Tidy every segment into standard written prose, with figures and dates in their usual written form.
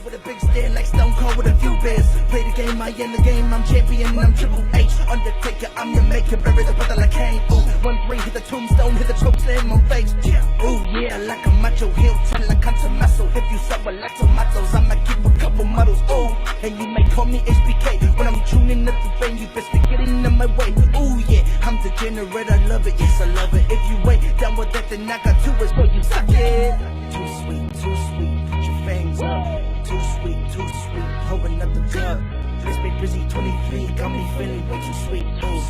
with a big stand like Stone Cold with a few beers. Play the game, I end the game, I'm champion, I'm Triple H. Undertaker, I'm your maker, bury the brother like Kane. Ooh, 1-3, hit the tombstone, hit the choke slam on face. Ooh, yeah, like a macho, heel turn like a muscle. If you sell a lot of tomatoes, I'ma keep a couple models. Ooh, and you may call me HBK. When I'm tuning up the vein, you best be getting in my way. Ooh, yeah, I'm degenerate, I love it, yes, I love it. If you wait down with that, then I got two words for you, suck it. Too sweet, put your fangs up. Too sweet, pour another cup. Let's be busy, 23, got me feeling way too sweet. Ooh.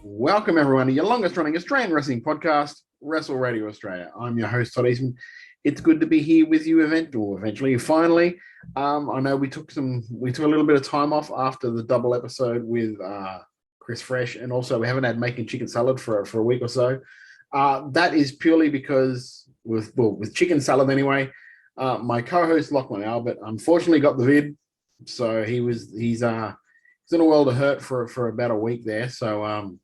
Welcome everyone to your longest running Australian wrestling podcast, Wrestle Radio Australia. I'm your host, Todd Eastman. It's good to be here with you eventually, finally. I know we took a little bit of time off after the double episode with Chris Fresh, and also we haven't had making chicken salad for a week or so. That is purely because with chicken salad anyway, my co-host Lachlan Albert unfortunately got the vid, so he's in a world of hurt for about a week there. So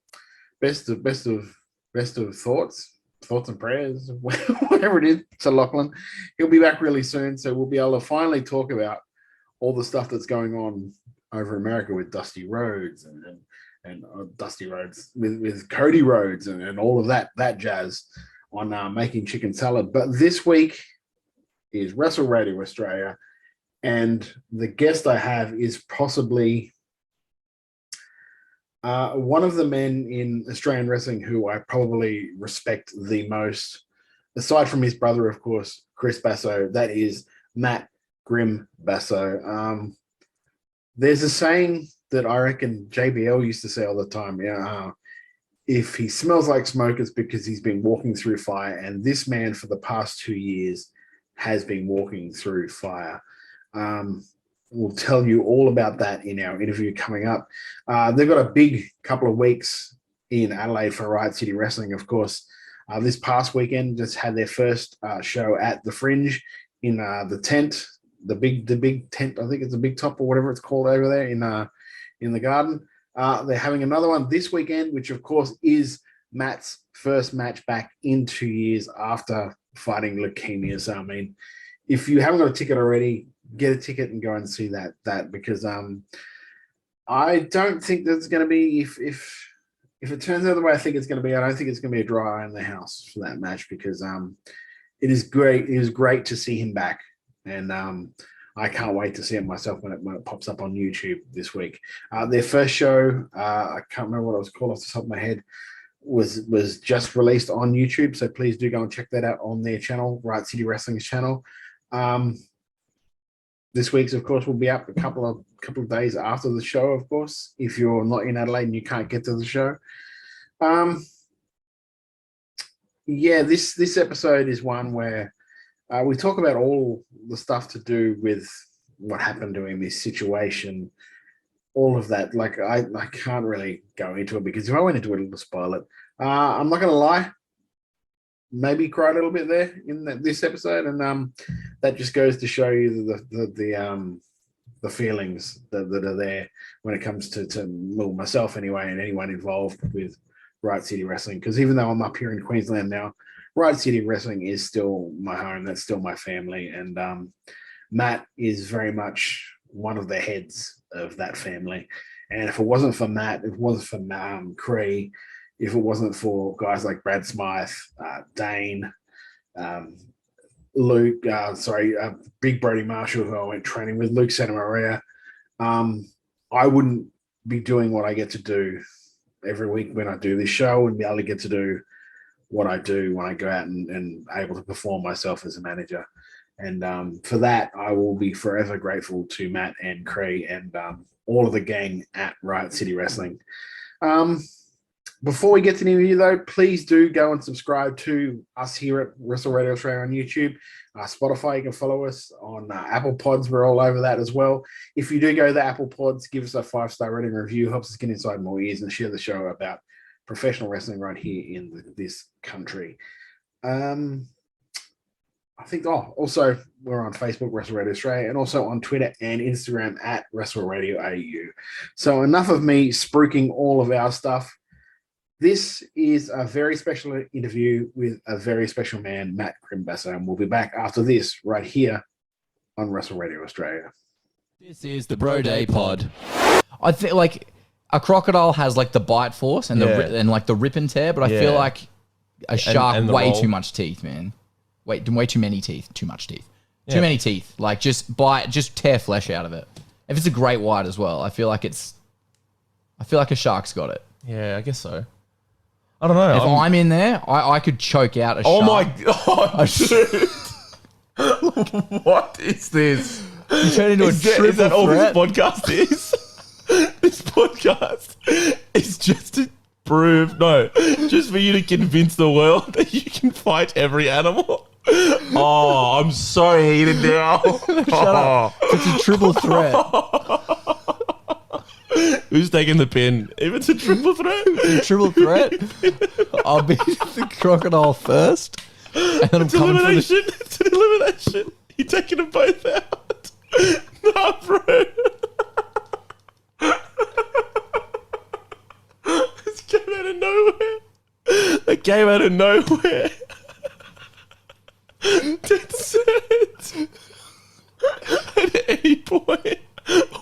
best of thoughts and prayers, whatever it is, to Lachlan. He'll be back really soon, so we'll be able to finally talk about all the stuff that's going on over in America with Dusty Rhodes and Dusty Rhodes with Cody Rhodes and all of that jazz on making chicken salad. But this week is Wrestle Radio Australia, and the guest I have is possibly one of the men in Australian wrestling who I probably respect the most, aside from his brother, of course, Chris Basso. That is Mat "GRIMM" Basso. There's a saying that I reckon JBL used to say all the time. If he smells like smoke, it's because he's been walking through fire. And this man, for the past 2 years, has been walking through fire. We'll tell you all about that in our interview coming up. They've got a big couple of weeks in Adelaide for Riot City Wrestling, of course. This past weekend just had their first show at the Fringe in the tent, the big tent. I think it's a big top or whatever it's called over there in the garden. They're having another one this weekend, which of course is Matt's first match back in 2 years after fighting leukemia. So I mean, if you haven't got a ticket already, get a ticket and go and see that because I don't think there's going to be, if it turns out the way I think it's going to be, I don't think it's going to be a dry eye in the house for that match, because it is great. It is great to see him back, and I can't wait to see it myself when it pops up on YouTube this week. Their first show, I can't remember what it was called off the top of my head, was just released on YouTube, so please do go and check that out on their channel, Riot City Wrestling's channel. This week's, of course, will be up a couple of days after the show, of course, if you're not in Adelaide and you can't get to the show. This episode is one where we talk about all the stuff to do with what happened to him, his situation, all of that. Like, I can't really go into it, because if I went into it, it'll spoil it. I'm not going to lie. Maybe cried a little bit there in this episode, and that just goes to show you the feelings that are there when it comes to myself anyway, and anyone involved with Riot City Wrestling. Because even though I'm up here in Queensland now, Riot City Wrestling is still my home. That's still my family, and Matt is very much one of the heads of that family. And if it wasn't for Matt, if it wasn't for Cree, if it wasn't for guys like Brad Smythe, Dane, Luke, Big Brody Marshall, who I went training with, Luke Santa Maria, I wouldn't be doing what I get to do every week when I do this show, and be able to get to do what I do when I go out and able to perform myself as a manager. And for that, I will be forever grateful to Matt and Cree and all of the gang at Riot City Wrestling. Before we get to the interview, though, please do go and subscribe to us here at Wrestle Radio Australia on YouTube. Spotify, you can follow us on Apple Pods. We're all over that as well. If you do go to the Apple Pods, give us a 5-star rating review. Helps us get inside more ears and share the show about professional wrestling right here in this country. I think, also we're on Facebook, Wrestle Radio Australia, and also on Twitter and Instagram at Wrestle Radio AU. So enough of me spruiking all of our stuff. This is a very special interview with a very special man, Mat "GRIMM" Basso, and we'll be back after this right here on Wrestle Radio Australia. This is the Bro Day Pod. I think like a crocodile has like the bite force and and like the rip and tear, but I feel like a shark and way roll. too much teeth, man. Way too many teeth. Too much teeth. Too many teeth. Like just tear flesh out of it. If it's a great white as well, I feel like a shark's got it. Yeah, I guess so. I don't know. If I'm in there, I could choke out a shark. Oh my god, dude. What is this? You turn into Is a triple is that all threat. this podcast is? This podcast is just to prove, just for you to convince the world that you can fight every animal. Oh, I'm so heated now. Shut up. It's a triple threat. Who's taking the pin? If it's a triple threat. It's a triple threat. I'll be the crocodile first. And then I'm coming for Elimination. It's an elimination. You're taking them both out. Nah, bro. This came out of nowhere. That came out of nowhere. That's it. At any point,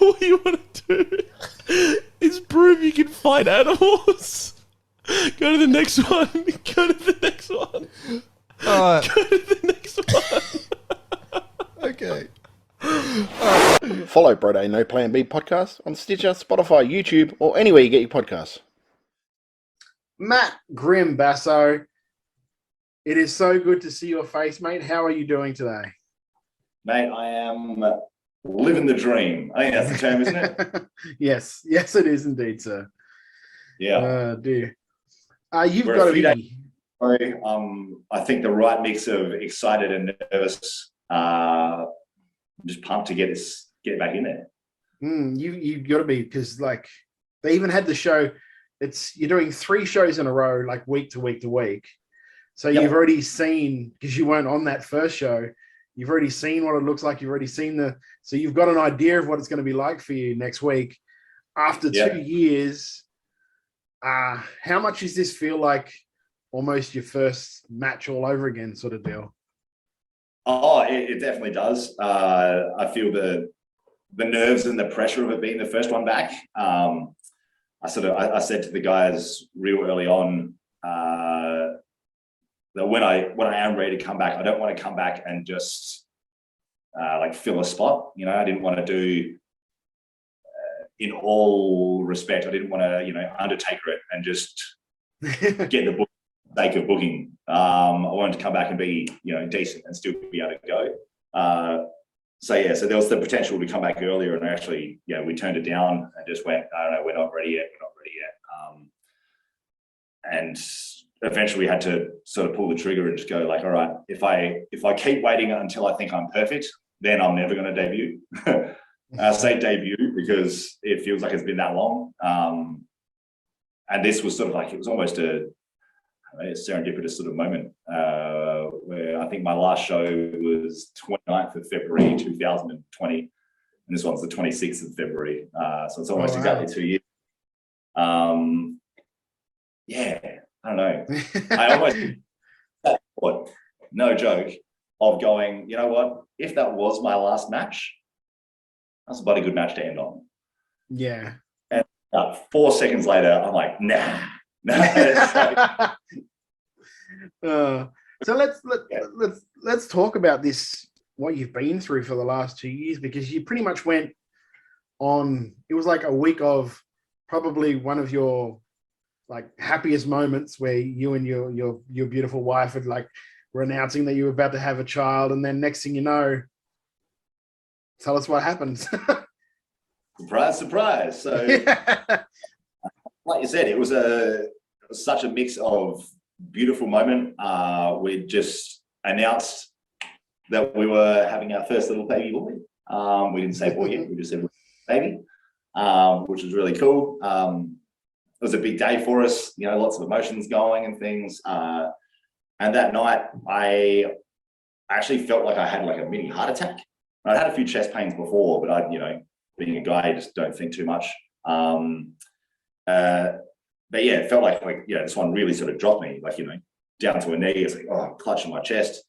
all you want to do is prove you can fight animals. Go to the next one. Go to the next one. All right. Go to the next one. Okay. Follow Bro Day No Plan B podcast on Stitcher, Spotify, YouTube, or anywhere you get your podcasts. Mat Grimm Basso, it is so good to see your face, mate. How are you doing today? Mate, I am living the dream. I think that's the term, isn't it? Yes, it is indeed, sir. Yeah. Dear. You've We're got a to few be. days away. I think the right mix of excited and nervous. I'm just pumped to get back in there. You've got to be, because like they even had the show. You're doing 3 shows in a row, like week to week to week. So Yep. You've already seen, because you weren't on that first show, you've already seen what it looks like. You've already seen so you've got an idea of what it's going to be like for you next week. After 2 years, how much does this feel like almost your first match all over again sort of deal? Oh, it definitely does. I feel the nerves and the pressure of it being the first one back. I said to the guys real early on that when I am ready to come back, I don't want to come back and just like fill a spot. You know, I didn't want to do, in all respect, I didn't want to, undertaker it and just get the book for the sake of booking. I wanted to come back and be, decent and still be able to go. So there was the potential to come back earlier, and actually, we turned it down and just went, I don't know, we're not ready yet. And eventually we had to sort of pull the trigger and just go like, all right, if I keep waiting until I think I'm perfect, then I'm never going to debut. I say debut because it feels like it's been that long. And this was sort of like, it was almost a serendipitous sort of moment where I think my last show was 29th of February 2020, and this one's the 26th of February. So it's almost exactly 2 years. I don't know. I almost thought, no joke, of going, you know what? If that was my last match, that's a bloody good match to end on. Yeah. And 4 seconds later, I'm like, nah. So let's talk about this, what you've been through for the last 2 years, because you pretty much went on. It was like a week of probably one of your like happiest moments where you and your beautiful wife had were announcing that you were about to have a child, and then next thing you know, tell us what happens. Surprise, surprise. So, like you said, it was such a mix of beautiful moment. We just announced that we were having our first little baby boy. We didn't say boy yet, we just said baby, which was really cool. It was a big day for us, lots of emotions going and things. And that night, I actually felt like I had like a mini heart attack. I'd had a few chest pains before, but being a guy, I just don't think too much. But yeah, it felt like this one really sort of dropped me, down to a knee. It's like, oh, I'm clutching my chest.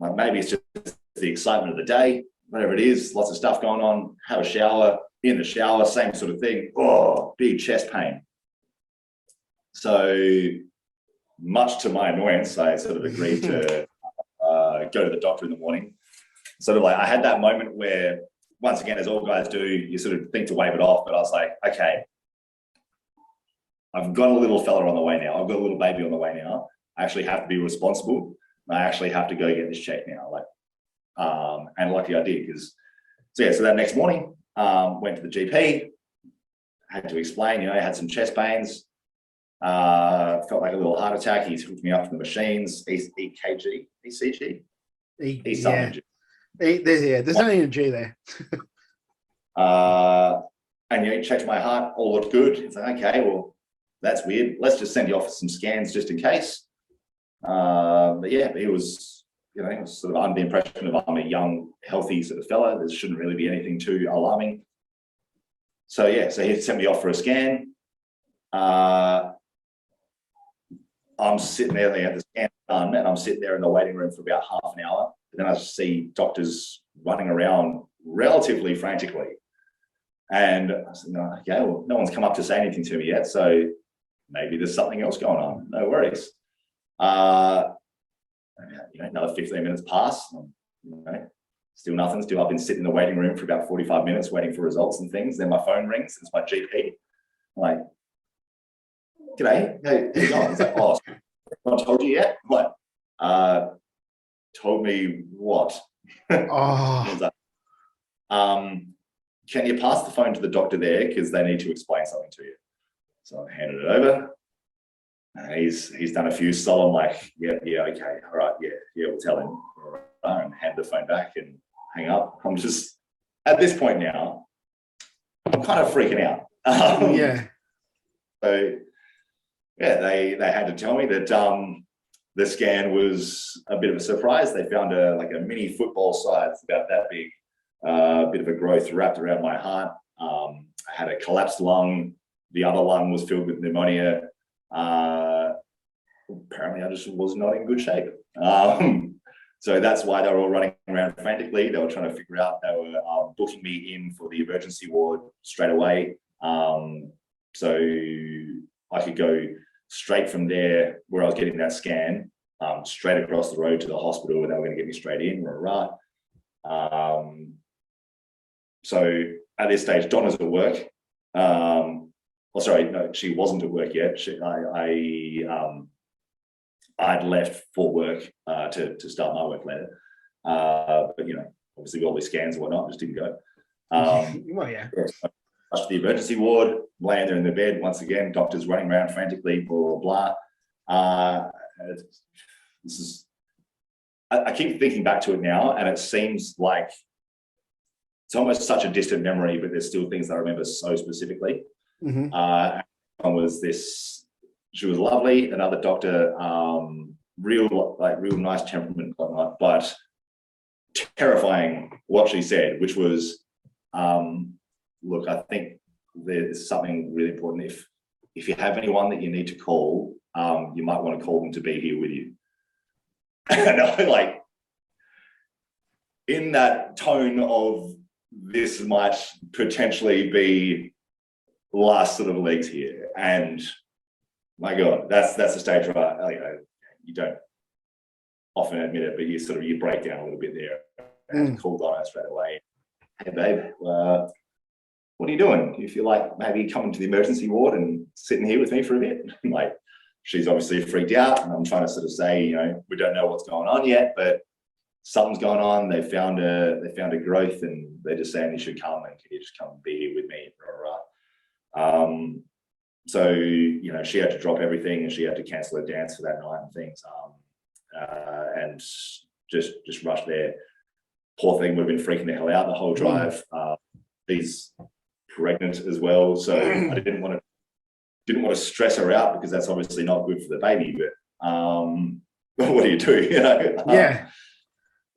Like maybe it's just the excitement of the day. whatever it is, lots of stuff going on, have a shower, in the shower, same sort of thing. Oh, big chest pain. So much to my annoyance, I sort of agreed to go to the doctor in the morning. Sort of like, I had that moment where, once again, as all guys do, you sort of think to wave it off, but I was like, okay, I've got a little fella on the way now. I've got a little baby on the way now. I actually have to be responsible. I actually have to go get this checked now. Like, and lucky I did, because, so yeah, so that next morning, went to the GP, had to explain, you know, I had some chest pains, felt like a little heart attack. He's hooked me up to the machines, EKG, ECG, there's only a G there. And you know, checked my heart, all looked good. It's like, okay, well, that's weird. Let's just send you off for some scans just in case. But yeah, it was, you know, sort of under the impression of I'm a young, healthy sort of fella. There shouldn't really be anything too alarming. So yeah, so he sent me off for a scan. I'm sitting there, they had the scan done, and I'm sitting there in the waiting room for about half an hour. And then I see doctors running around relatively frantically. And I said, no, okay, well, no one's come up to say anything to me yet, so maybe there's something else going on. No worries. You know, another 15 minutes pass. You know, still nothing. Still, I've been sitting in the waiting room for about 45 minutes waiting for results and things. Then my phone rings. It's my GP. I'm like, g'day. How you going? It's like, oh, I told you yet? I'm like, told me what? Oh. Like, can you pass the phone to the doctor there, because they need to explain something to you? So I handed it over. He's done a few solemn, like, yeah, okay, all right, yeah, we'll tell him, and hand the phone back and hang up. I'm just, at this point now, I'm kind of freaking out. Yeah. So yeah, they had to tell me that the scan was a bit of a surprise. They found a mini football size, about that big, bit of a growth wrapped around my heart. I had a collapsed lung. The other lung was filled with pneumonia. Apparently I just was not in good shape. So that's why they were all running around frantically. They were trying to figure out, they were booking me in for the emergency ward straight away. So I could go straight from there, where I was getting that scan, straight across the road to the hospital, and they were going to get me straight in. So at this stage, Donna's at work. Oh, sorry, no, she wasn't at work yet. I'd left for work to start my work later. But, you know, obviously all these scans and whatnot just didn't go. Well, yeah. So rushed to the emergency ward, laying there in the bed. Once again, doctors running around frantically, blah, blah, blah. This is, I keep thinking back to it now, and it seems like it's almost such a distant memory, but there's still things that I remember so specifically. Mm-hmm. One was this, she was lovely, another doctor, real nice temperament, but terrifying what she said, which was, look, I think there's something really important. If you have anyone that you need to call, you might want to call them to be here with you. And I'm like, in that tone of, this might potentially be last sort of legs here. And my God, that's the stage where you know, you don't often admit it, but you break down a little bit there. And called on her straight away. Hey babe, what are you doing? Do you feel like maybe coming to the emergency ward and sitting here with me for a bit? Like, she's obviously freaked out, and I'm trying to sort of say, you know, we don't know what's going on yet, but something's going on. They found a growth, and they're just saying you should come, and can you just come and be here with me? So, you know, she had to drop everything, and she had to cancel her dance for that night and things, and just rush there. Poor thing would have been freaking the hell out the whole drive. She's pregnant as well, so I didn't want to stress her out, because that's obviously not good for the baby. But what do you do? You know? Yeah.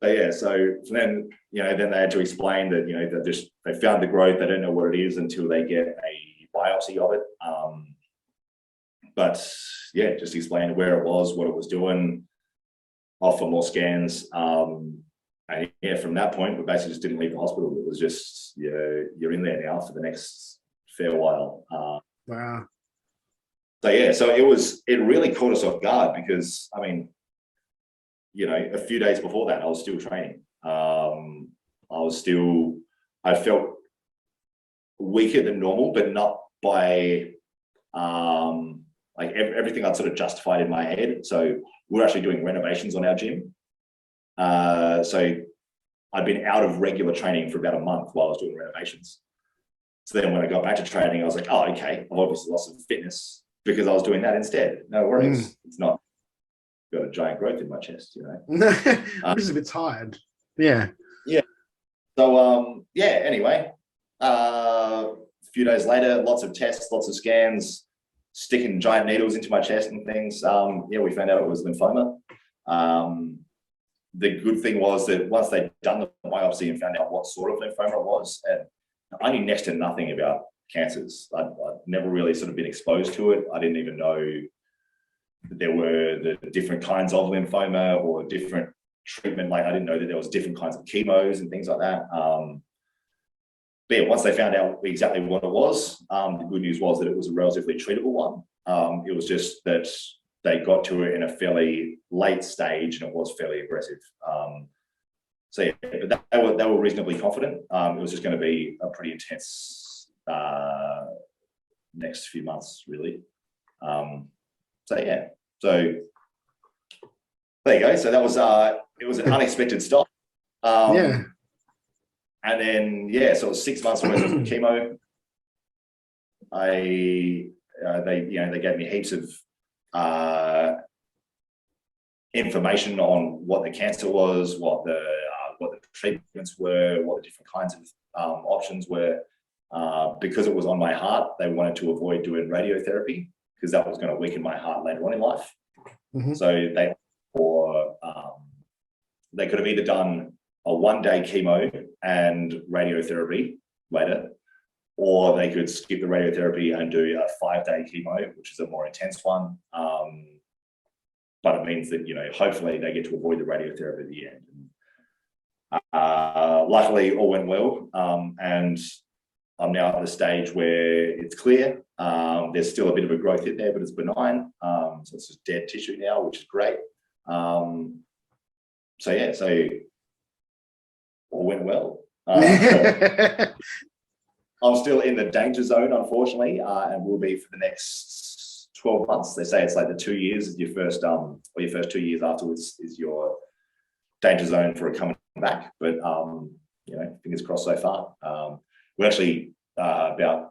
But yeah, so then, you know, then they had to explain that, you know, they found the growth. They don't know what it is until they get a biopsy of it. But yeah, just explained where it was, what it was doing, off for more scans. And And yeah, from that point, we basically just didn't leave the hospital. It was just, you're in there now for the next fair while. Wow. So yeah, so it really caught us off guard because, I mean, a few days before that, I was still training. I felt weaker than normal, but not by, like everything I'd sort of justified in my head. So we're actually doing renovations on our gym. So I'd been out of regular training for about a month while I was doing renovations. So then when I got back to training, I was like, oh, okay, I've obviously lost some fitness because I was doing that instead. No worries. It's not got a giant growth in my chest, I'm just a bit tired. Yeah. Yeah. So, anyway, a few days later, lots of tests, lots of scans, sticking giant needles into my chest and things. We found out it was lymphoma. The good thing was that once they'd done the biopsy and found out what sort of lymphoma it was, and I knew next to nothing about cancers. I'd never really sort of been exposed to it. I didn't even know that there were the different kinds of lymphoma or different treatment. Like I didn't know that there was different kinds of chemos and things like that. But yeah, once they found out exactly what it was, the good news was that it was a relatively treatable one. It was just that they got to it in a fairly late stage and it was fairly aggressive. So yeah, but they were reasonably confident. It was just going to be a pretty intense next few months, really. So yeah, so there you go. So that was it was an unexpected stop. Yeah. And then so it was 6 months worth of chemo. They gave me heaps of information on what the cancer was, what the treatments were, what the different kinds of options were. Because it was on my heart, they wanted to avoid doing radiotherapy because that was going to weaken my heart later on in life. So they could have either done a 1-day chemo and radiotherapy later, or they could skip the radiotherapy and do a 5-day chemo, which is a more intense one. But it means that, hopefully they get to avoid the radiotherapy at the end. Luckily, all went well. And I'm now at the stage where it's clear. There's still a bit of a growth in there, but it's benign. So it's just dead tissue now, which is great. So all went well. I'm still in the danger zone, unfortunately, and will be for the next 12 months. They say it's like the 2 years is your first, or your first 2 years afterwards is your danger zone for it coming back. But fingers crossed so far. We actually about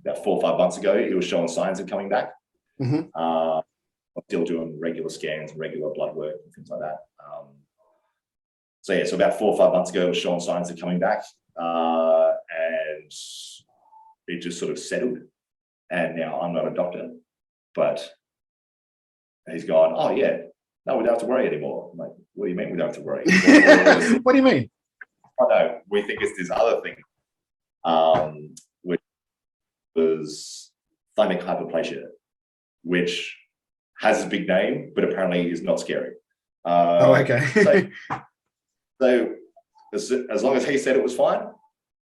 4 or 5 months ago, he was showing signs of coming back. I'm still doing regular scans and regular blood work and things like that. So about 4 or 5 months ago, it was showing signs of coming back, and it just sort of settled. And now I'm not a doctor, but he's gone, oh yeah, no, we don't have to worry anymore. I'm like, what do you mean we don't have to worry? What do you mean? Oh no, we think it's this other thing, which was thymic hyperplasia, which has a big name, but apparently is not scary. Okay. So as long as he said it was fine,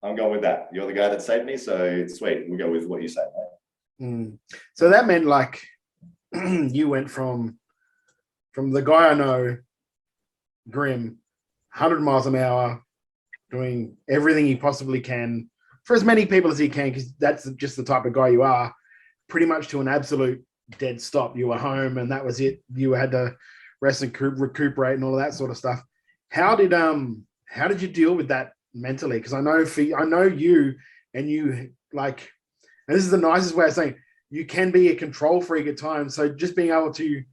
I'm going with that. You're the guy that saved me, so it's sweet. We'll go with what you say, mate. So that meant like you went from the guy I know, GRIMM, 100 miles an hour, doing everything he possibly can for as many people as he can, because that's just the type of guy you are, pretty much to an absolute dead stop. You were home and that was it. You had to rest and recuperate and all of that sort of stuff. How did you deal with that mentally? Because I know you, and you like, and this is the nicest way of saying, you can be a control freak at times. So just being able to you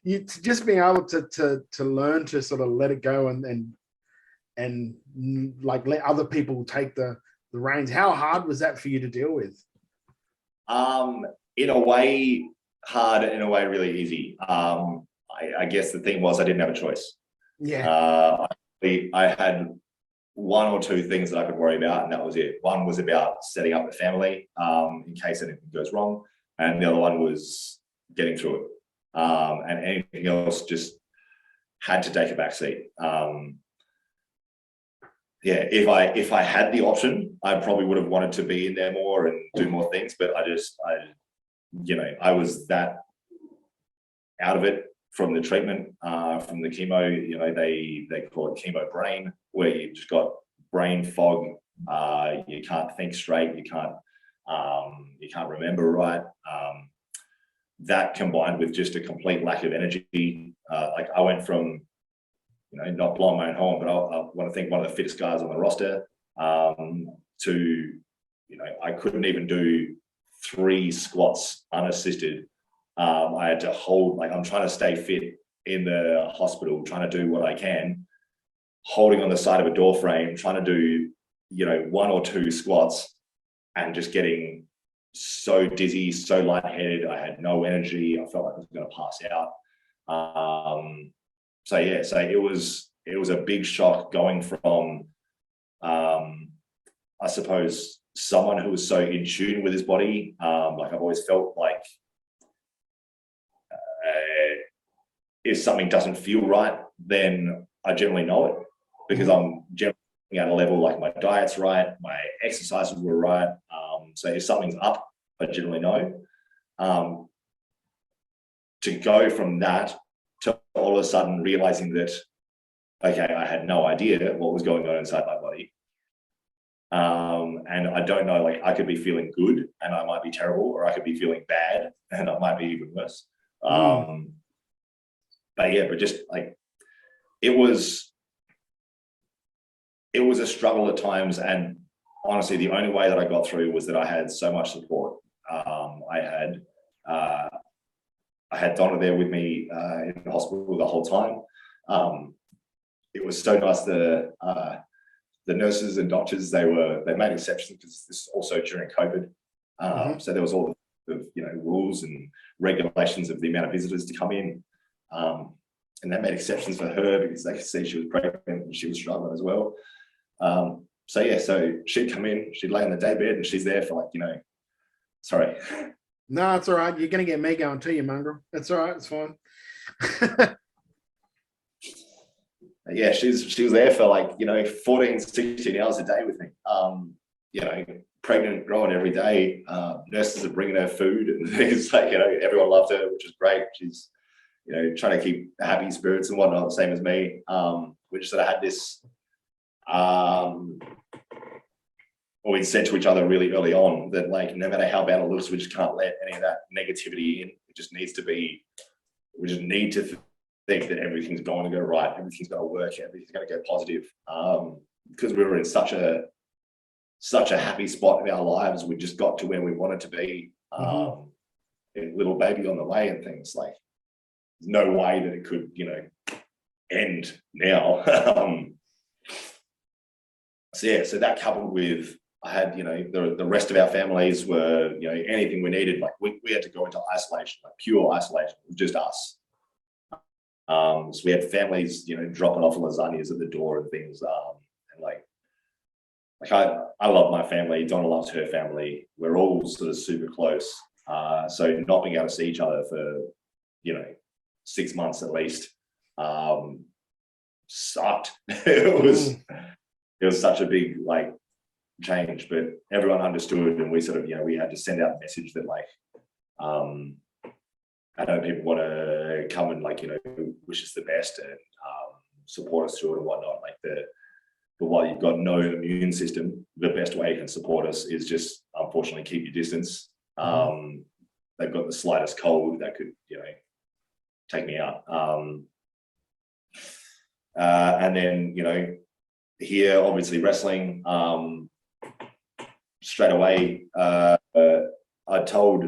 just being able to learn to sort of let it go and like let other people take the reins. How hard was that for you to deal with? In a way hard, in a way really easy. I guess the thing was I didn't have a choice. I had 1 or 2 things that I could worry about, and that was it. One was about setting up the family in case anything goes wrong, and the other one was getting through it. and anything else just had to take a back seat. Yeah, if I had the option, I probably would have wanted to be in there more and do more things, but I was that out of it from the treatment, from the chemo. They call it chemo brain, where you just got brain fog. You can't think straight. You can't remember right. That combined with just a complete lack of energy. Like I went from, not blowing my own horn, but I want to think one of the fittest guys on the roster, to, I couldn't even do 3 squats unassisted. I had to hold, like I'm trying to stay fit in the hospital, trying to do what I can, holding on the side of a door frame, trying to do, 1 or 2 squats, and just getting so dizzy, so lightheaded. I had no energy. I felt like I was going to pass out. So it was a big shock going from, I suppose, someone who was so in tune with his body. Like I've always felt like if something doesn't feel right, then I generally know it, because I'm generally at a level like my diet's right, my exercises were right. So if something's up, I generally know. To go from that to all of a sudden realizing that, okay, I had no idea what was going on inside my body. And I don't know, like I could be feeling good and I might be terrible, or I could be feeling bad and I might be even worse. But just like, it was a struggle at times. And honestly, the only way that I got through was that I had so much support. I had Donna there with me in the hospital the whole time. It was so nice. The nurses and doctors, they made exceptions because this is also during COVID. So there was all the rules and regulations of the amount of visitors to come in. And they made exceptions for her because they could see she was pregnant and she was struggling as well. So she'd come in, she'd lay on the day bed, and she's there for like, sorry. No, it's all right. You're going to get me going too, you mongrel. It's all right. It's fine. Yeah, she was there for like, 14, 16 hours a day with me. Pregnant, growing every day. Nurses are bringing her food, and it's like, everyone loved her, which is great. She's, trying to keep happy spirits and whatnot, same as me. We just sort of had this, we said to each other really early on that, like, no matter how bad it looks, we just can't let any of that negativity in. It just needs to be, we just need to think that everything's going to go right, everything's going to work, everything's going to go positive. Because we were in such a happy spot in our lives, we just got to where we wanted to be. A little baby on the way and things, like, there's no way that it could, end now. So that coupled with, I had, the rest of our families were, anything we needed, like we had to go into isolation, like pure isolation, it was just us. So we had families, dropping off lasagnas at the door and things. And like I love my family, Donna loves her family. We're all sort of super close. So not being able to see each other for, 6 months at least, sucked. It was such a big, like, change, but everyone understood, and we sort of, we had to send out a message that, like, I know people want to come and, like, wish us the best and support us through it and whatnot. Like, but while you've got no immune system, the best way you can support us is just, unfortunately, keep your distance. They've got the slightest cold that could, take me out. And then, here, obviously wrestling, straight away, I told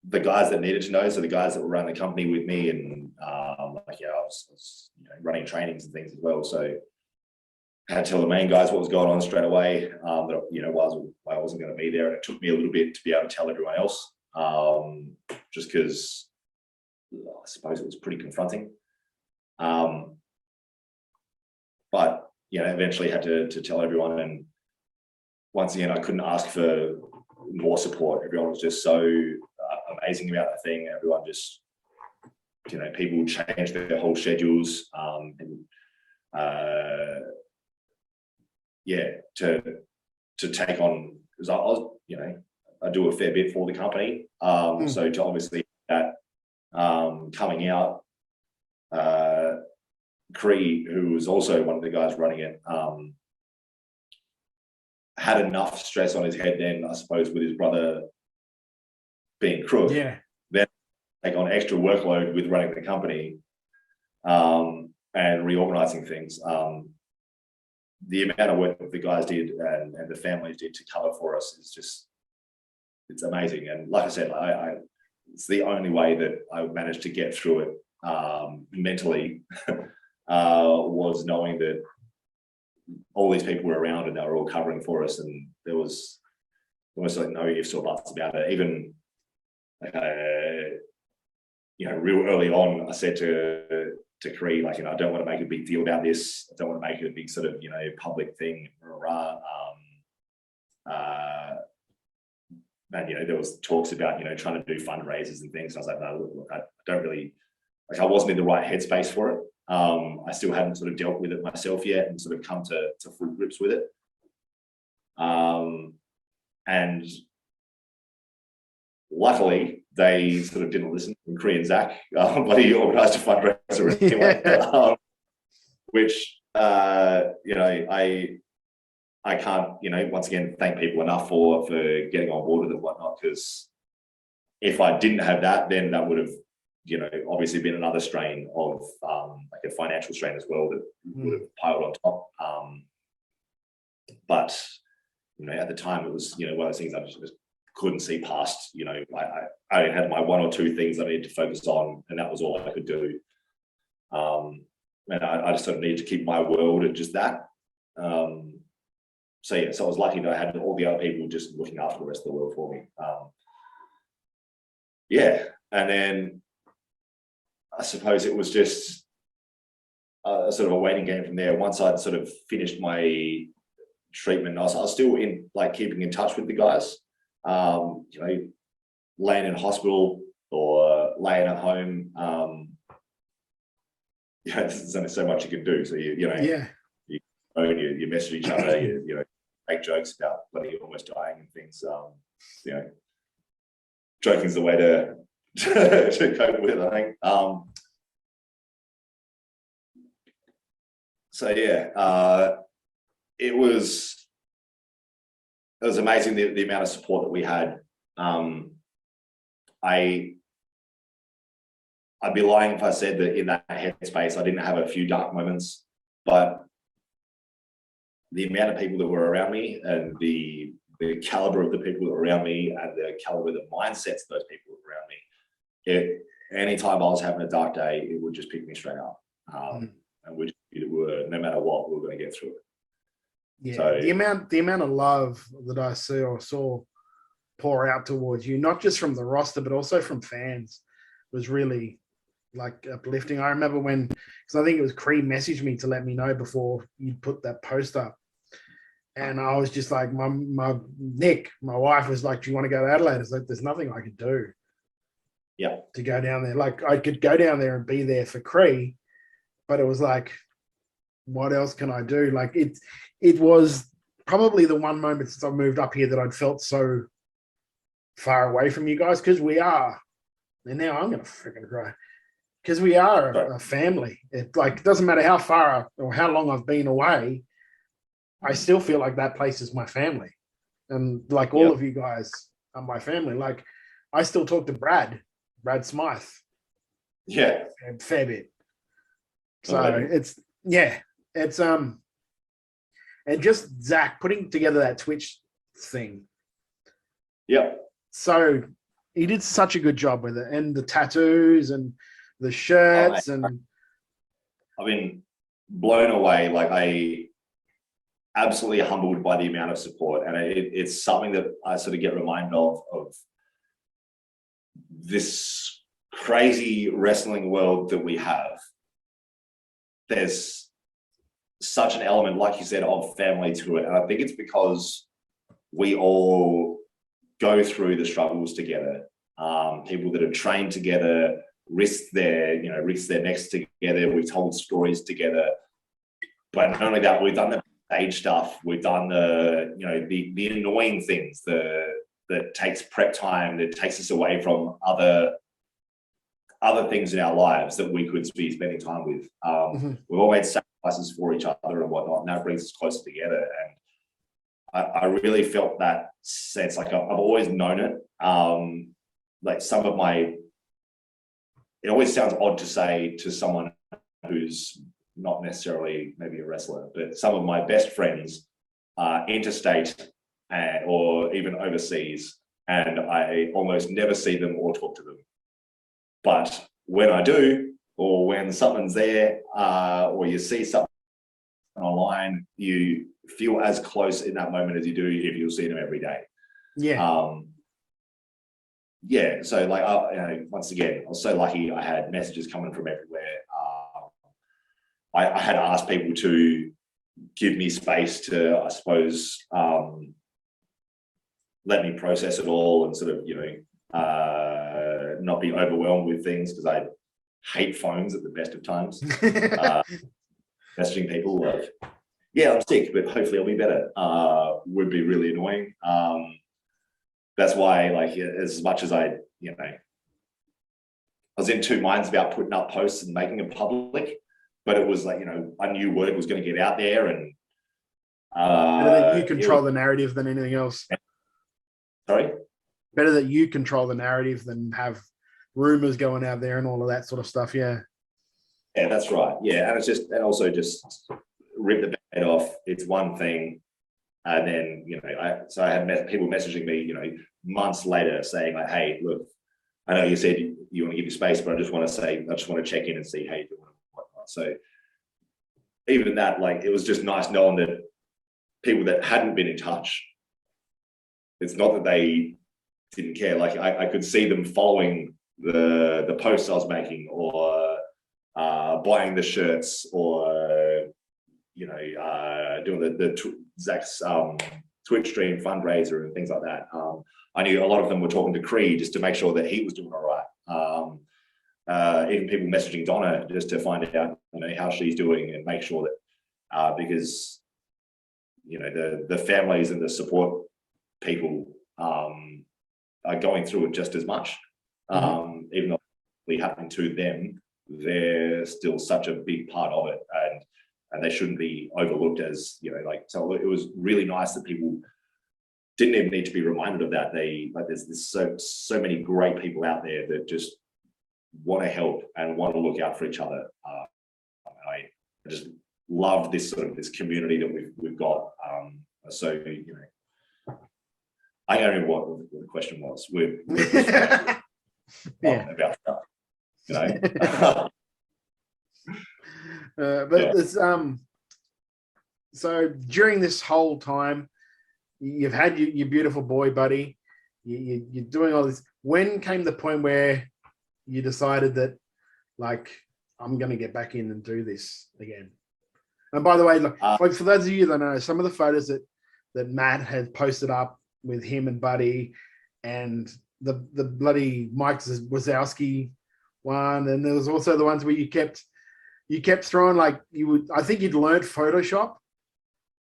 the guys that needed to know, so the guys that were running the company with me, and I was running trainings and things as well. So I had to tell the main guys what was going on straight away, that why I wasn't going to be there, and it took me a little bit to be able to tell everyone else, just because I suppose it was pretty confronting. But eventually had to tell everyone, and once again, I couldn't ask for more support. Everyone was just so amazing about the thing. Everyone just people change their whole schedules, to take on, because I was, I do a fair bit for the company. So to obviously that coming out, Cree, who was also one of the guys running it, had enough stress on his head then, I suppose, with his brother being crook, then take on extra workload with running the company, and reorganizing things. The amount of work that the guys did and the families did to cover for us is just, it's amazing. And like I said, it's the only way that I managed to get through it mentally, was knowing that all these people were around and they were all covering for us, and there was almost like no ifs or buts about it. Even real early on, I said to Cree, like, I don't want to make a big deal about this. I don't want to make it a big sort of, public thing. And, there was talks about, trying to do fundraisers and things. And I was like, no, look, I don't really, like, I wasn't in the right headspace for it. I still hadn't sort of dealt with it myself yet and sort of come to full grips with it. And luckily, they sort of didn't listen. Cree and Zach, but he organised a fundraiser anyway, which I can't once again thank people enough for getting on board with it and whatnot. Because if I didn't have that, then that would have obviously been another strain of like a financial strain as well that would have piled on top. But at the time it was one of those things I just couldn't see past. I had my one or two things I needed to focus on, and that was all I could do. And I just sort of needed to keep my world at just that. So I was lucky that I had all the other people just looking after the rest of the world for me. And then I suppose it was just a sort of a waiting game from there. Once I'd sort of finished my treatment, I was still keeping in touch with the guys. Laying in hospital or laying at home, there's only so much you can do. So you message each other, you make jokes about bloody almost dying and things. Joking's the way to cope with it, I think. It was amazing the amount of support that we had. I'd be lying if I said that in that headspace I didn't have a few dark moments, but the amount of people that were around me and the caliber of the people that were around me and the caliber of the mindsets of those people that were around me, anytime I was having a dark day, it would just pick me straight up. And no matter what, we were going to get through it. Yeah, so, the amount of love that I saw pour out towards you, not just from the roster, but also from fans, was really uplifting. I remember because I think it was Cree messaged me to let me know before you put that post up. And I was just like, my wife was like, do you want to go to Adelaide? It's like, there's nothing I could do. Yeah. To go down there. Like, I could go down there and be there for Cree, but it was like, what else can I do? Like, it was probably the one moment since I moved up here that I'd felt so far away from you guys, because we are, and now I'm going to freaking cry, because we are a family. It doesn't matter how far or how long I've been away, I still feel like that place is my family. And all of you guys are my family. Like, I still talk to Brad Smythe. Yeah. A fair bit. So it's and just Zach putting together that Twitch thing. Yep. So he did such a good job with it, and the tattoos and the shirts, and I've been blown away. I absolutely humbled by the amount of support, and it's something that I sort of get reminded of this crazy wrestling world that we have. There's such an element, like you said, of family to it, and I think it's because we all go through the struggles together. People that have trained together, risked their necks together. We told stories together. But not only that, we've done the stage stuff. We've done the annoying things that takes prep time, that takes us away from other things in our lives that we could be spending time with. We've all made sacrifices for each other and whatnot, and that brings us closer together. And I really felt that sense. Like I've always known it. Like it always sounds odd to say to someone who's not necessarily maybe a wrestler, but some of my best friends are interstate or even overseas, and I almost never see them or talk to them. But when I do, or when someone's there, or you see something online, you feel as close in that moment as you do if you'll see them every day. Yeah. Yeah. So like, once again, I was so lucky. I had messages coming from everywhere. I had asked people to give me space to, I suppose, let me process it all and sort of, not be overwhelmed with things, because I hate phones at the best of times. Messaging people like, yeah, I'm sick, but hopefully I'll be better, would be really annoying. That's why, like, as much as I was in two minds about putting up posts and making it public, but it was like, I knew word was going to get out there, and better that you control the narrative than anything else. Sorry? Better that you control the narrative than have rumors going out there and all of that sort of stuff. Yeah. Yeah, that's right. Yeah. And also just rip the band off. It's one thing. And then, I had people messaging me, months later saying like, hey, look, I know you said you want to give you space, but I just want to check in and see how you're doing and whatnot. So even that, like, it was just nice knowing that people that hadn't been in touch, it's not that they didn't care. Like I could see them following the posts I was making, or buying the shirts, or doing the Zach's Twitch stream fundraiser and things like that. I knew a lot of them were talking to Cree just to make sure that he was doing all right. Even people messaging Donna just to find out how she's doing and make sure that because the families and the support people are going through it just as much. Even though it's happening to them, they're still such a big part of it, and they shouldn't be overlooked as so it was really nice that people didn't even need to be reminded of that. There's so many great people out there that just want to help and want to look out for each other. I just love this this community that we've got. I don't know what the question was. We're yeah. About stuff, but it's so during this whole time, you've had your beautiful boy buddy. You're doing all this. When came the point where you decided that, like, I'm going to get back in and do this again? And by the way, like for those of you that know, some of the photos that Matt had posted up with him and Buddy, and the bloody Mike Wazowski one, and there was also the ones where you kept throwing, like, I think you'd learned Photoshop.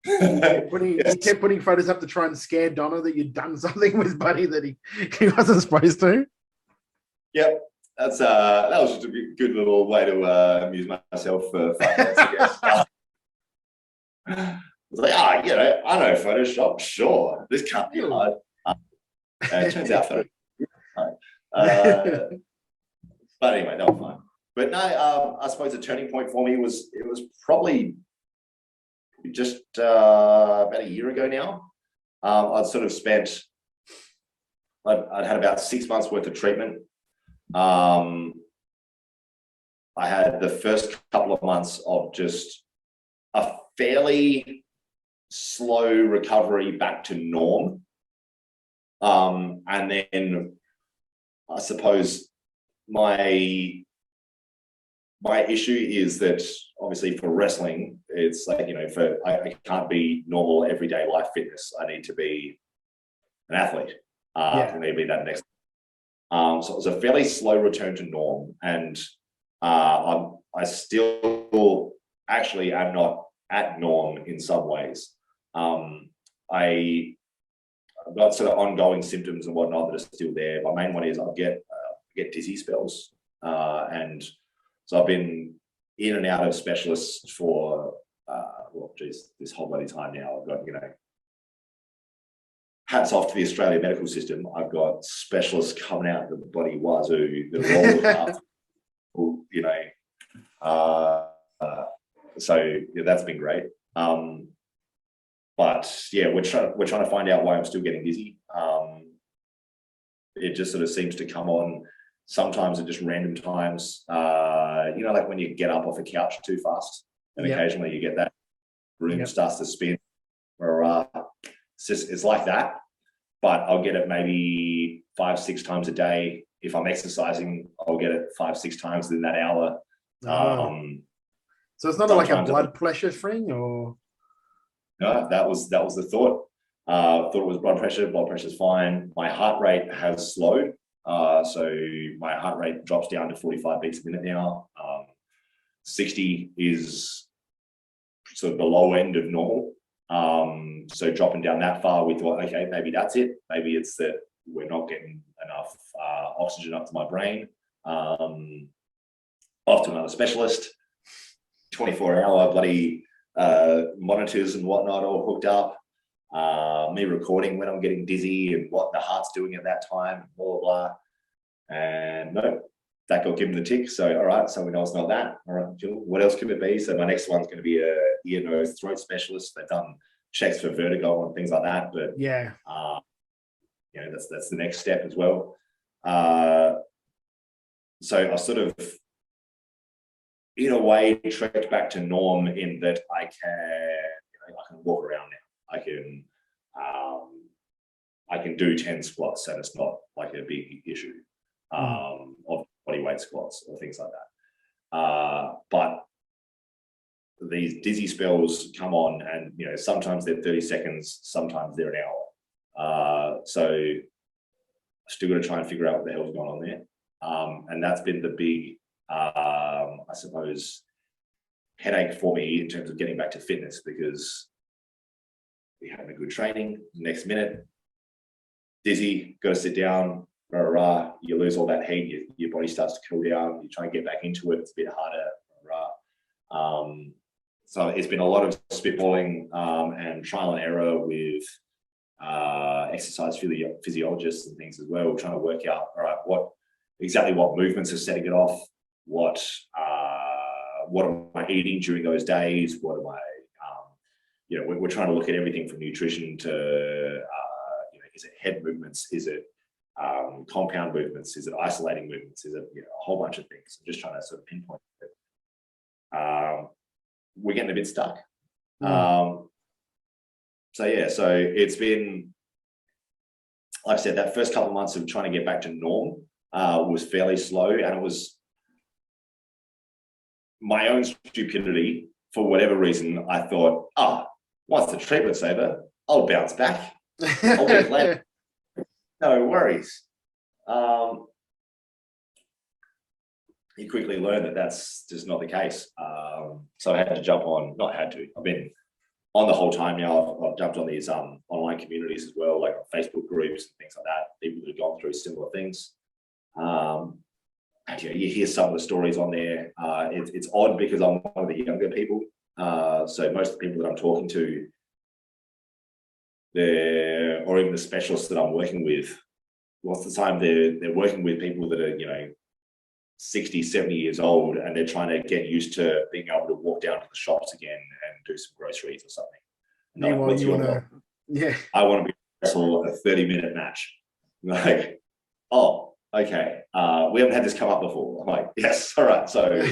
You kept putting photos up to try and scare Donna that you'd done something with Buddy that he wasn't supposed to. Yep, that was just a good little way to amuse myself for 5 minutes, I guess. I was like, I know Photoshop, sure. This can't be hard. It turns out Photoshop is hard. But anyway, that was fine. But no, I suppose the turning point for me was probably just about a year ago now. I'd sort of spent, I'd had about 6 months worth of treatment. I had the first couple of months of just a fairly slow recovery back to norm. And then I suppose my issue is that obviously for wrestling, it's like, I can't be normal everyday life fitness. I need to be an athlete. For me to be that next. So it was a fairly slow return to norm, and I still actually am not at norm in some ways. I've got sort of ongoing symptoms and whatnot that are still there. My main one is I get dizzy spells, and so I've been in and out of specialists for well, geez, this whole bloody time now. I've got, you know, hats off to the Australian medical system. I've got specialists coming out the bloody wazoo that are all looking after, you know. So yeah, that's been great. But yeah, we're trying to find out why I'm still getting dizzy. It just sort of seems to come on sometimes at just random times. You know, like when you get up off a couch too fast, and occasionally you get that room starts to spin. Or it's like that. But I'll get it maybe 5-6 times a day. If I'm exercising, I'll get it 5-6 times in that hour. So it's not like a blood pressure thing, or no? That was the thought. Thought it was blood pressure. Blood pressure's fine. My heart rate has slowed, so my heart rate drops down to 45 beats a minute now. 60 is sort of the low end of normal. So dropping down that far, we thought, okay, maybe that's it. Maybe it's that we're not getting enough oxygen up to my brain. Off to another specialist. 24-hour bloody monitors and whatnot all hooked up. Me recording when I'm getting dizzy and what the heart's doing at that time, blah, blah, blah. And no, that got given the tick. So, all right, so we know it's not that. All right, Jill, what else could it be? So my next one's going to be a ear, nose, throat specialist. They've done checks for vertigo and things like that. But yeah, you know, that's the next step as well. So I sort of, in a way, trekked back to norm in that I can walk around now. I can do 10 squats, and it's not like a big issue of body weight squats or things like that. But these dizzy spells come on, and you know, sometimes they're 30 seconds, sometimes they're an hour. So I still got to try and figure out what the hell's going on there. And that's been the big, I suppose, headache for me in terms of getting back to fitness, because we having a good training, next minute, dizzy, got to sit down, rah, rah, rah, you lose all that heat, your body starts to cool down, you try and get back into it, it's a bit harder, rah, rah. So it's been a lot of spitballing and trial and error with exercise physiologists and things as well, trying to work out, all right, exactly what movements are setting it off, what am I eating during those days, what am I, you know, we're trying to look at everything from nutrition to, you know, is it head movements, is it compound movements, is it isolating movements, is it, you know, a whole bunch of things. I'm just trying to sort of pinpoint it. We're getting a bit stuck. So yeah, so it's been, like I said, that first couple of months of trying to get back to norm was fairly slow, and it was my own stupidity. For whatever reason, I thought, once the treatment's over, I'll bounce back. I'll be glad. No worries. You quickly learn that that's just not the case. So I had to jump on, not had to, I've been on the whole time now. I've jumped on these online communities as well, like Facebook groups and things like that, people that have gone through similar things. And you know, you hear some of the stories on there. It's odd because I'm one of the younger people. So most of the people that I'm talking to, or even the specialists that I'm working with, lots of the time they're working with people that are, you know, 60, 70 years old, and they're trying to get used to being able to walk down to the shops again and do some groceries or something. Meanwhile, like, you want to, yeah, I want to be wrestle a 30-minute match. Like, oh, okay, we haven't had this come up before. I'm like, yes, all right. So,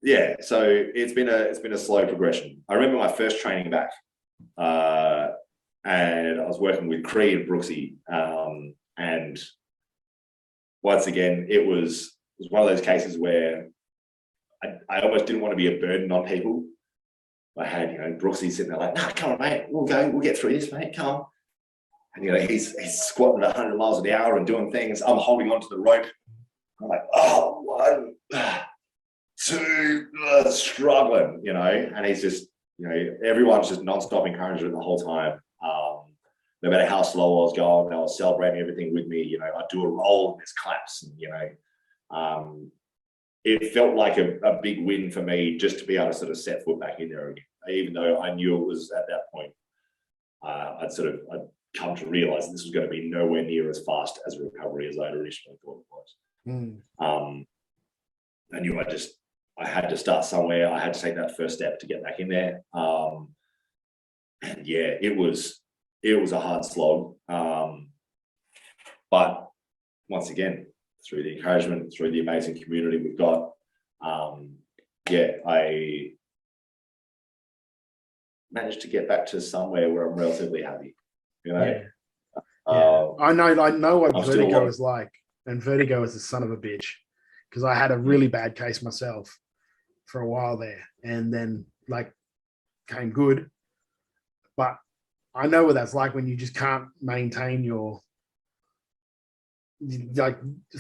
yeah, so it's been a slow progression. I remember my first training back, and I was working with Cree and Brooksy, and once again, it was one of those cases where I almost didn't want to be a burden on people. I had, Brooksy sitting there like, no, come on, mate, we'll get through this, mate, come on. And, he's squatting at 100 miles an hour and doing things. I'm holding onto the rope. I'm like, oh, 1, 2, struggling, and he's just, everyone's just nonstop encouraging the whole time. No matter how slow I was going, they were celebrating everything with me. I'd do a roll and there's claps, and, it felt like a big win for me just to be able to sort of set foot back in there again, even though I knew it was at that point. I'd come to realize this was going to be nowhere near as fast as a recovery as I'd originally thought it was. I knew I had to start somewhere. I had to take that first step to get back in there. And yeah, it was a hard slog. But once again, through the encouragement, through the amazing community we've got, I managed to get back to somewhere where I'm relatively happy. I know what vertigo is like, and vertigo is the son of a bitch, because I had a really bad case myself for a while there, and then came good. But I know what that's like when you just can't maintain your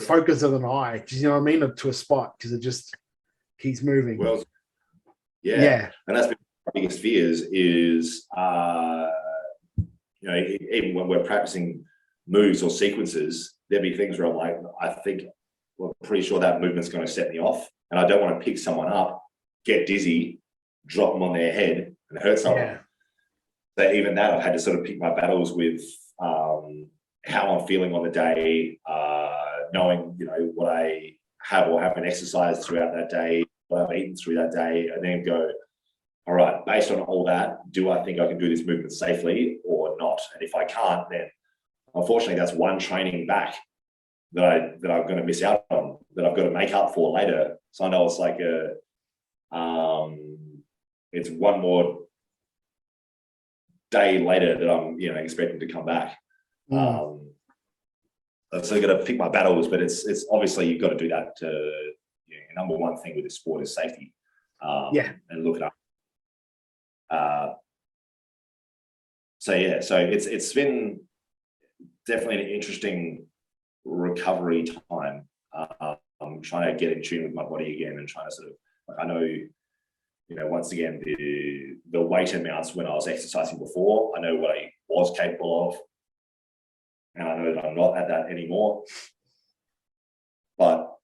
focus of an eye, you know what I mean, to a spot, because it just keeps moving. Well, yeah. And that's been my biggest fears is, even when we're practicing moves or sequences, there'd be things where I'm like, I'm pretty sure that movement's going to set me off, and I don't want to pick someone up, get dizzy, drop them on their head and hurt someone. Yeah. So even that, I've had to sort of pick my battles with how I'm feeling on the day, knowing, what I have or haven't exercised throughout that day, what I've eaten through that day, and then go, all right, based on all that, do I think I can do this movement safely or not? And if I can't, then unfortunately that's one training back that I'm going to miss out on, that I've got to make up for later. So I know it's like it's one more day later that I'm, expecting to come back. So I've got to pick my battles, but it's obviously you've got to do that. Number one thing with this sport is safety. And look it up. So it's been definitely an interesting recovery time. I'm trying to get in tune with my body again and trying to sort of, I know, once again, the weight amounts when I was exercising before, I know what I was capable of, and I know that I'm not at that anymore, but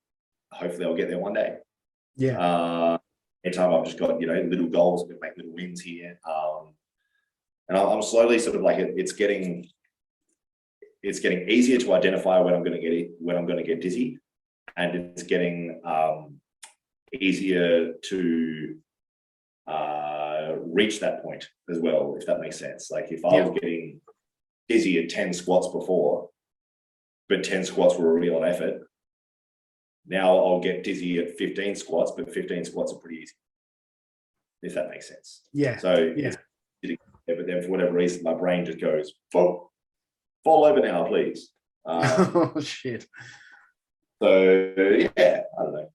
hopefully I'll get there one day. Anytime I've just got, little goals, I'm going to make little wins here. And I'm slowly sort of it's getting easier to identify when I'm going to get dizzy, and it's getting easier to reach that point as well, if that makes sense. Like if I was getting dizzy at 10 squats before, but 10 squats were a real effort, now I'll get dizzy at 15 squats, but 15 squats are pretty easy, if that makes sense. But then for whatever reason, my brain just goes, fall over now, please. Oh shit. So yeah, I don't know.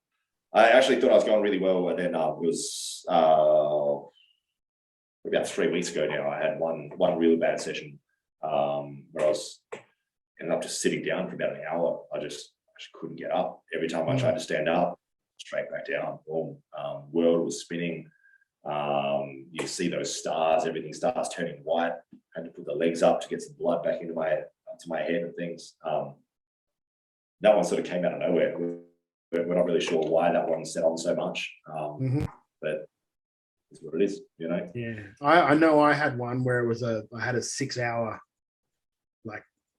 I actually thought I was going really well, and then it was about 3 weeks ago now. I had one really bad session where I was ended up just sitting down for about an hour. I just couldn't get up. Every time I tried to stand up, straight back down. Boom. World was spinning. You see those stars, everything starts turning white. Had to put the legs up to get some blood back into my head and things. That one sort of came out of nowhere. We're not really sure why that one set on so much, but it's what it is, Yeah, I know I had one where I had a 6 hour,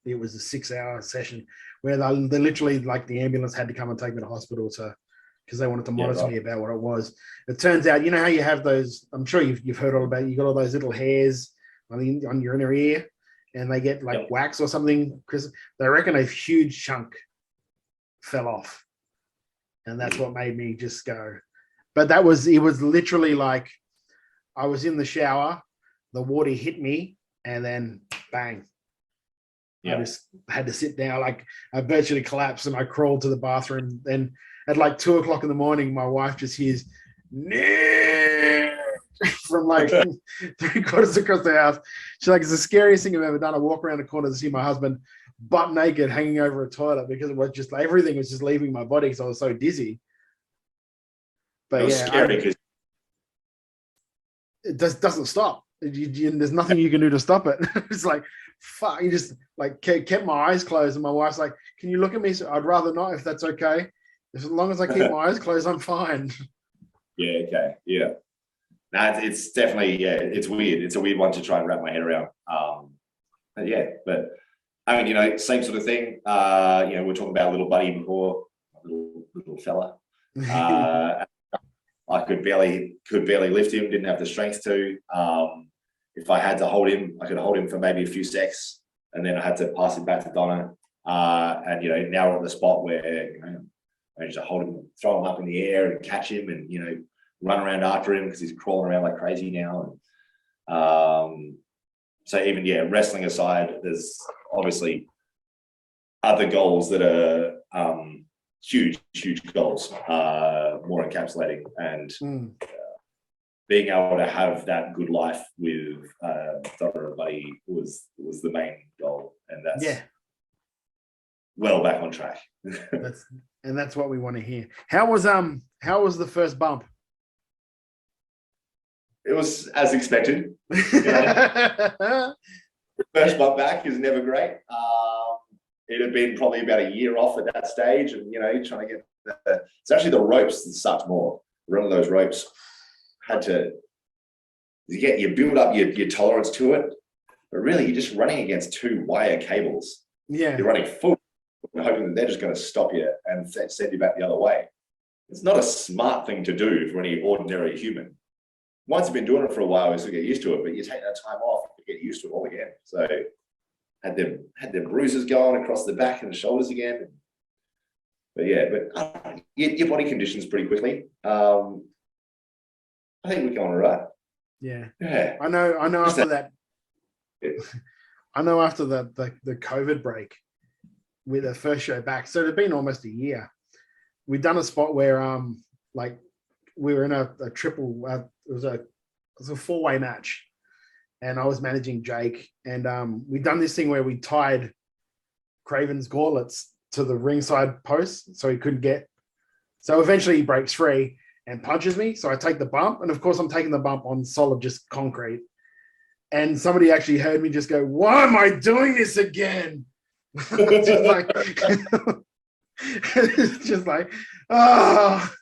it was a 6 hour session where they literally, the ambulance had to come and take me to hospital because they wanted to monitor me about what it was. It turns out, how you have those, I'm sure you've heard all about it, you got all those little hairs on your inner ear, and they get wax or something, Chris. They reckon a huge chunk fell off, and that's what made me just go. But it was literally I was in the shower, the water hit me, and then bang. I just had to sit down. I virtually collapsed, and I crawled to the bathroom. Then at 2 o'clock in the morning, my wife just hears, "Nick!" from like 3/4 across the house. She's like, it's the scariest thing I've ever done. I walk around the corner to see my husband butt naked hanging over a toilet because it was just like everything was just leaving my body because I was so dizzy. But It was yeah, scary because it doesn't stop. There's nothing you can do to stop it. It's like, fuck, you just like kept my eyes closed. And my wife's like, can you look at me? So I'd rather not, if that's okay. As long as I keep my eyes closed, I'm fine. yeah, okay, yeah. No, it's definitely, yeah, it's weird. It's a weird one to try and wrap my head around. But yeah, but I mean, you know, same sort of thing. You know, we're talking about little buddy before, little fella. I could barely lift him, didn't have the strength to. If I had to hold him, I could hold him for maybe a few secs, and then I had to pass him back to Donna. And you know, now we're at the spot where, you know, I just hold him, throw him up in the air and catch him, and you know, run around after him because he's crawling around like crazy now. And so even, yeah, wrestling aside, there's obviously other goals that are huge goals, more encapsulating, and being able to have that good life with Donna and Buddy was the main goal, and that's well back on track. That's what we want to hear. How was the first bump? It was as expected. You know? The first bump back is never great. It had been probably about a year off at that stage, and you know, trying to get it's actually the ropes that sucked more. Running those ropes you build up your tolerance to it, but really you're just running against two wire cables. Yeah, you're running full, hoping that they're just going to stop you and send you back the other way. It's not a smart thing to do for any ordinary human. Once you've been doing it for a while, you still get used to it, but you take that time off to get used to it all again. So had their bruises going across the back and the shoulders again. But yeah, your body conditions pretty quickly. I think we're going all right. Yeah. I know Just after that. I know after the COVID break with the first show back, so it had been almost a year. We'd done a spot where like we were in a triple. It was a 4-way match, and I was managing Jake, and we'd done this thing where we tied Craven's gauntlets to the ringside post so he couldn't get. So eventually he breaks free and punches me. So I take the bump, and of course I'm taking the bump on solid, just concrete. And somebody actually heard me just go, "Why am I doing this again?" Just like, it's just like, oh.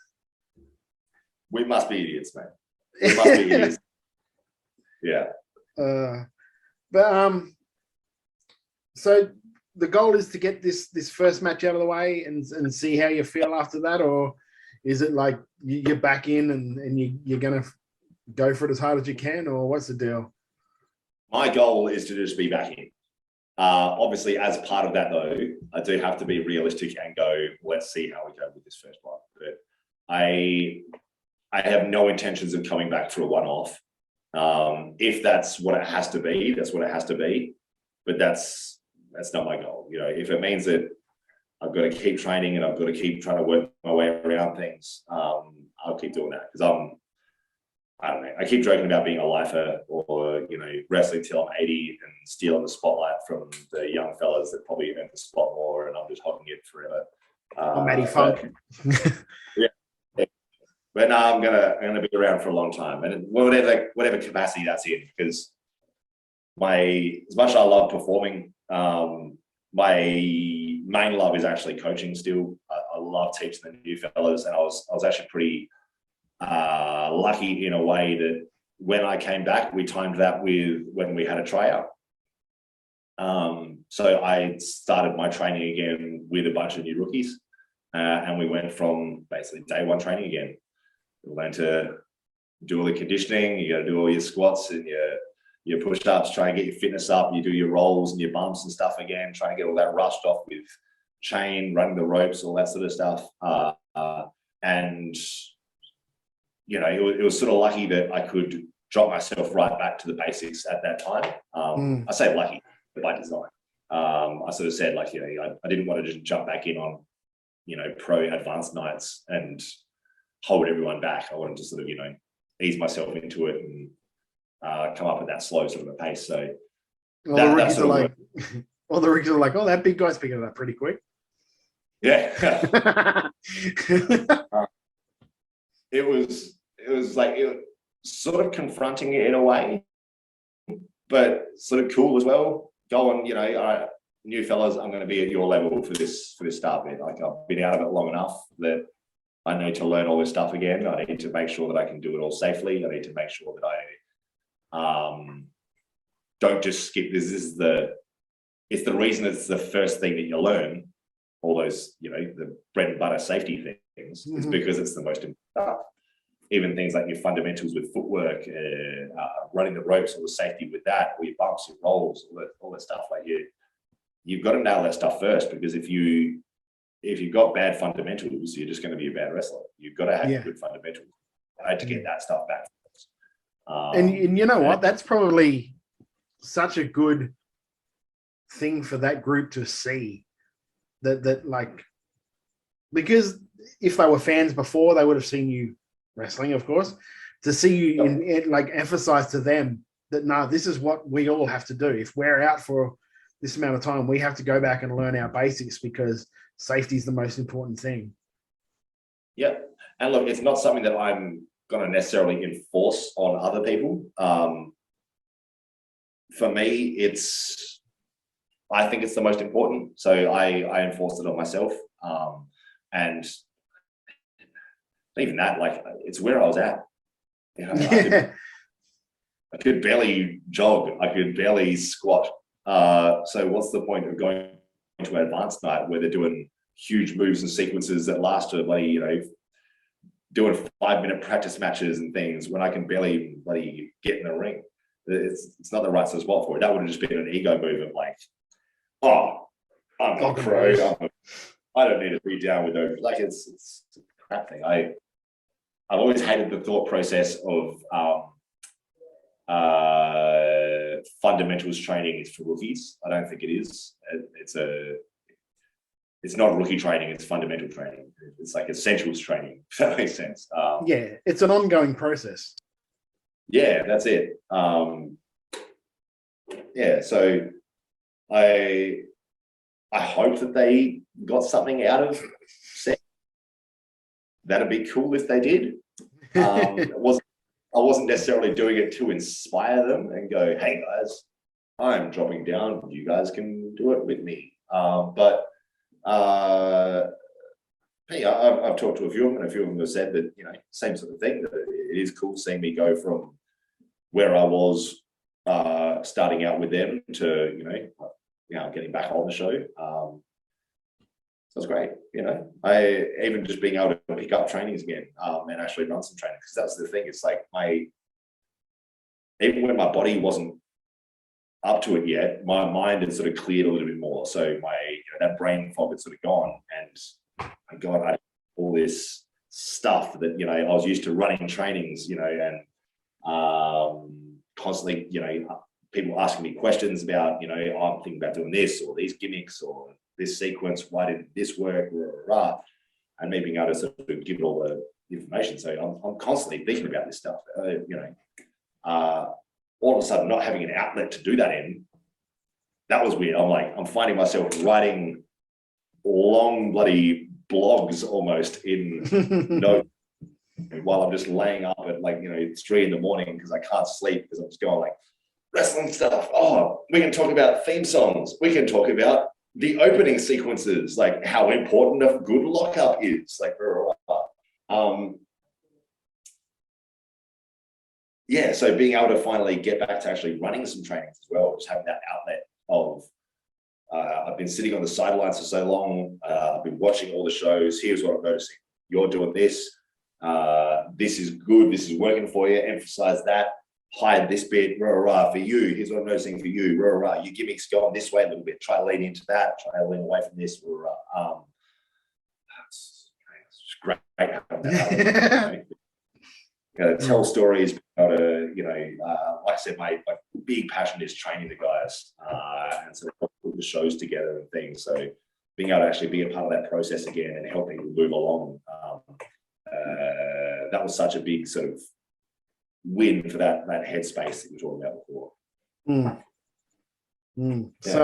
We must be idiots, man. We must be idiots. Yeah. But so the goal is to get this first match out of the way and see how you feel after that, or is it like you're back in and you're gonna go for it as hard as you can, or what's the deal? My goal is to just be back in. Obviously, as part of that, though, I do have to be realistic and go, let's see how we go with this first one. But I have no intentions of coming back for a one-off. If that's what it has to be, that's what it has to be. But that's not my goal. You know, if it means that I've got to keep training and I've got to keep trying to work my way around things, I'll keep doing that, because I don't know. I keep joking about being a lifer, or you know, wrestling till I'm 80 and stealing the spotlight from the young fellas that probably earn the spot more, and I'm just hogging it forever. Matty Funk. Yeah. But no, I'm gonna be around for a long time, and whatever capacity that's in, because as much as I love performing, my main love is actually coaching still. I love teaching the new fellas, and I was actually pretty lucky in a way that when I came back, we timed that with when we had a tryout. So I started my training again with a bunch of new rookies, and we went from basically day one training again. We learned to do all the conditioning. You got to do all your squats and your push-ups, try and get your fitness up. You do your rolls and your bumps and stuff again, trying to get all that rushed off with chain, running the ropes, all that sort of stuff. And you know, it was sort of lucky that I could drop myself right back to the basics at that time. I say lucky, but by design. I sort of said, like, you know, I didn't want to just jump back in on, you know, pro advanced nights and hold everyone back. I wanted to sort of, you know, ease myself into it and come up at that slow sort of a pace. So all the rookies are like, all the rookies are like, oh, that big guy's picking it up pretty quick. Yeah. It was like sort of confronting it in a way, but sort of cool as well. Go on, new fellas, I'm going to be at your level for this start bit. Like, I've been out of it long enough that I need to learn all this stuff again. I need to make sure that I can do it all safely. I need to make sure that I don't just skip this. It's the reason it's the first thing that you learn, all those, the bread and butter safety things, is because it's the most important stuff. Even things like your fundamentals with footwork, running the ropes, all the safety with that, or your bumps, your rolls, all that stuff. Like, you've got to nail that stuff first, because if you've got bad fundamentals, you're just going to be a bad wrestler. You've got to have good fundamentals. I had to get that stuff back. And you know what? That's probably such a good thing for that group to see. That like, because if they were fans before, they would have seen you wrestling, of course. To see you in like emphasize to them that this is what we all have to do. If we're out for this amount of time, we have to go back and learn our basics, because safety is the most important thing. Yeah. And look, it's not something that I'm going to necessarily enforce on other people. For me, I think it's the most important. So I enforced it on myself. And even that, like, it's where I was at. I could barely jog. I could barely squat. So what's the point of going to an advanced night where they're doing huge moves and sequences that last to doing 5-minute practice matches and things when I can barely get in the ring? It's not the right sort of spot for it. That would have just been an ego move of like, oh, I'm a pro. I don't need to be down with those. Like, it's a crap thing. I've always hated the thought process of fundamentals training is for rookies. I don't think it is. It's not rookie training, it's fundamental training. It's like essentials training, if that makes sense. Yeah, it's an ongoing process. Yeah, that's it. Yeah, so I hope that they got something out of it. That'd be cool if they did. I wasn't necessarily doing it to inspire them and go, hey guys, I'm dropping down, you guys can do it with me. But hey, I've talked to a few of them, and a few of them have said that, same sort of thing, that it is cool seeing me go from where I was starting out with them to, getting back on the show. So it's great, I even just being able to pick up trainings again and actually run some training, because that's the thing. It's like even when my body wasn't up to it yet, my mind had sort of cleared a little bit more. So that brain fog had sort of gone, and my God, I had all this stuff that I was used to running trainings, and constantly, people asking me questions about, I'm thinking about doing this or these gimmicks or this sequence. Why didn't this work? And me being able to sort of give it all the information. So I'm constantly thinking about this stuff. All of a sudden, not having an outlet to do that in, that was weird. I'm finding myself writing long bloody blogs almost in notes while I'm just laying up at 3 in the morning because I can't sleep, because I'm just going like, wrestling stuff. Oh, we can talk about theme songs. We can talk about the opening sequences, like how important a good lockup is. Yeah, so being able to finally get back to actually running some trainings as well, just having that outlet of, I've been sitting on the sidelines for so long, I've been watching all the shows, here's what I'm noticing. You're doing this, this is good, this is working for you, emphasize that, hide this bit, for you, here's what I'm noticing for you, your gimmicks going this way a little bit, try to lean into that, try to lean away from this, it's just great having that outlet, tell stories, like I said, my big passion is training the guys, and so put the shows together and things. So being able to actually be a part of that process again and helping them move along, that was such a big sort of win for that headspace that you were talking about before. Yeah. So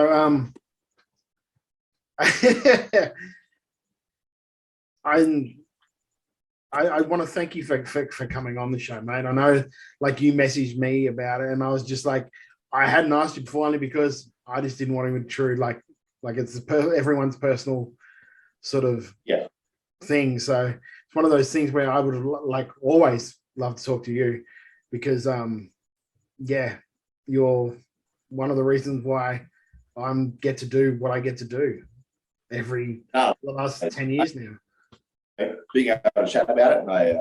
I want to thank you for coming on the show, mate. I know, like, you messaged me about it, and I was just like, I hadn't asked you before only because I just didn't want to intrude. Like it's everyone's personal sort of thing. So it's one of those things where I would like always love to talk to you because, you're one of the reasons why I get to do what I get to do the last 10 years now. Being able to chat about it,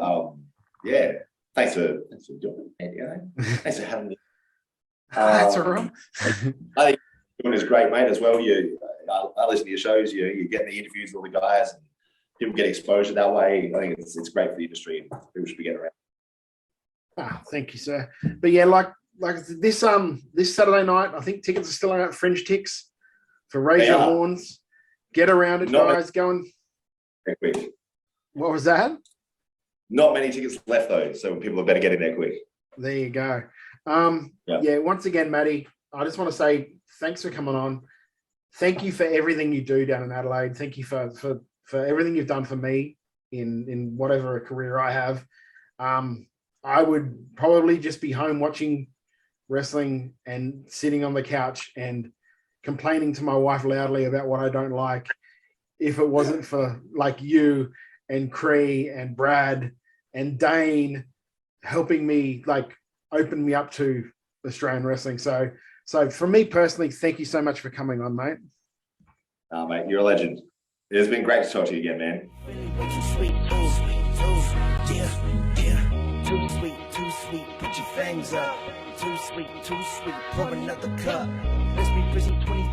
and thanks for doing it, Andy. Thanks for having me. That's all right. I think doing is great, mate. As well, I listen to your shows. You get the interviews with all the guys, and people get exposure that way. I think it's great for the industry, and people should be getting around. Thank you, sir. But yeah, like this Saturday night, I think tickets are still out. Fringe Ticks for Raise Your Horns. Get around it, guys. Going. Quick. What was that? Not many tickets left though, so people are better getting there quick. There you go. Once again, Matty, I just want to say thanks for coming on. Thank you for everything you do down in Adelaide. Thank you for everything you've done for me in whatever career I have. I would probably just be home watching wrestling and sitting on the couch and complaining to my wife loudly about what I don't like if it wasn't for like you and Cree and Brad and Dane helping me, like, open me up to Australian wrestling. So for me personally, thank you so much for coming on, mate. Mate, you're a legend. It has been great to talk to you again, man. Too sweet, put your fangs up. Too sweet, pour another cup. Let's be busy 20